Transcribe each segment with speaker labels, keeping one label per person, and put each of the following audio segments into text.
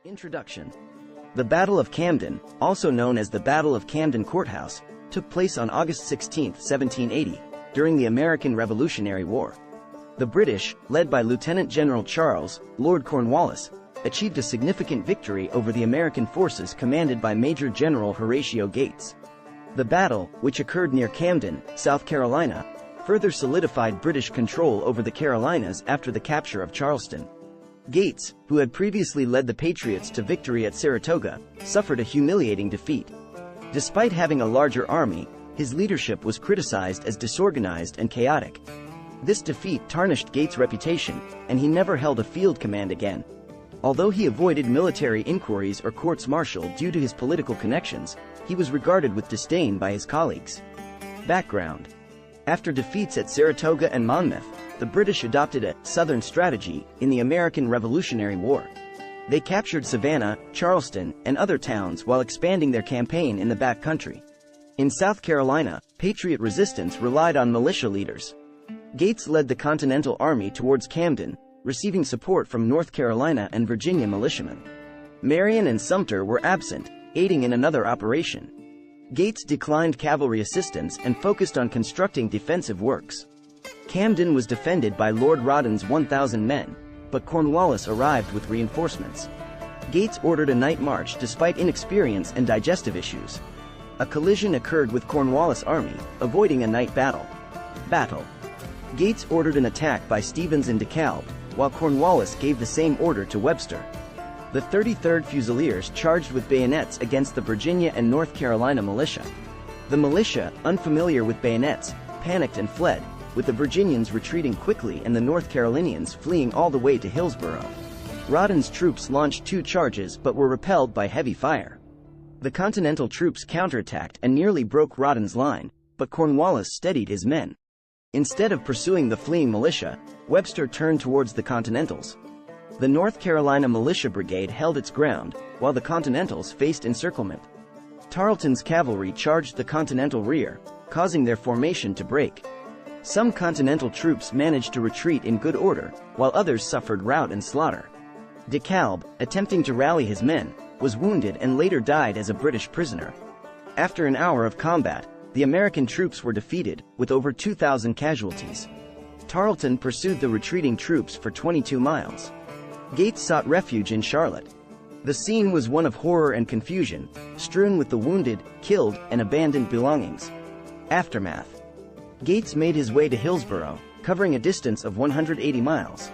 Speaker 1: Introduction. The Battle of Camden, also known as the Battle of Camden Courthouse, took place on August 16, 1780, during the American Revolutionary War. The British, led by Lieutenant General Charles, Lord Cornwallis, achieved a significant victory over the American forces commanded by Major General Horatio Gates. The battle, which occurred near Camden, South Carolina, further solidified British control over the Carolinas after the capture of Charleston. Gates, who had previously led the Patriots to victory at Saratoga, suffered a humiliating defeat. Despite having a larger army, his leadership was criticized as disorganized and chaotic. This defeat tarnished Gates' reputation, and he never held a field command again. Although he avoided military inquiries or courts-martial due to his political connections, he was regarded with disdain by his colleagues. Background. After defeats at Saratoga and Monmouth, the British adopted a Southern strategy in the American Revolutionary War. They captured Savannah, Charleston, and other towns while expanding their campaign in the back country. In South Carolina, Patriot resistance relied on militia leaders. Gates led the Continental Army towards Camden, receiving support from North Carolina and Virginia militiamen. Marion and Sumter were absent, aiding in another operation. Gates declined cavalry assistance and focused on constructing defensive works. Camden was defended by Lord Rawdon's 1,000 men, but Cornwallis arrived with reinforcements. Gates ordered a night march despite inexperience and digestive issues. A collision occurred with Cornwallis' army, avoiding a night battle. Gates ordered an attack by Stevens in DeKalb, while Cornwallis gave the same order to Webster. The 33rd Fusiliers charged with bayonets against the Virginia and North Carolina militia. The militia, unfamiliar with bayonets, panicked and fled, with the Virginians retreating quickly and the North Carolinians fleeing all the way to Hillsborough. Rawdon's troops launched 2 charges but were repelled by heavy fire. The Continental troops counterattacked and nearly broke Rawdon's line, but Cornwallis steadied his men. Instead of pursuing the fleeing militia, Webster turned towards the Continentals. The North Carolina Militia Brigade held its ground, while the Continentals faced encirclement. Tarleton's cavalry charged the Continental rear, causing their formation to break. Some Continental troops managed to retreat in good order, while others suffered rout and slaughter. DeKalb, attempting to rally his men, was wounded and later died as a British prisoner. After an hour of combat, the American troops were defeated, with over 2,000 casualties. Tarleton pursued the retreating troops for 22 miles. Gates sought refuge in Charlotte. The scene was one of horror and confusion, strewn with the wounded, killed, and abandoned belongings. Aftermath. Gates made his way to Hillsborough, covering a distance of 180 miles.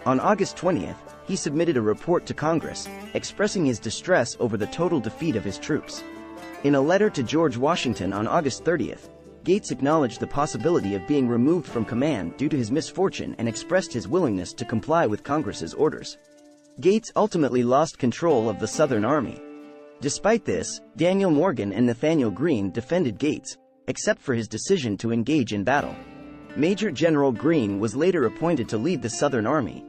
Speaker 1: On August 20th, he submitted a report to Congress, expressing his distress over the total defeat of his troops. In a letter to George Washington on August 30th, Gates acknowledged the possibility of being removed from command due to his misfortune and expressed his willingness to comply with Congress's orders. Gates ultimately lost control of the Southern Army. Despite this, Daniel Morgan and Nathanael Greene defended Gates, except for his decision to engage in battle. Major General Greene was later appointed to lead the Southern Army,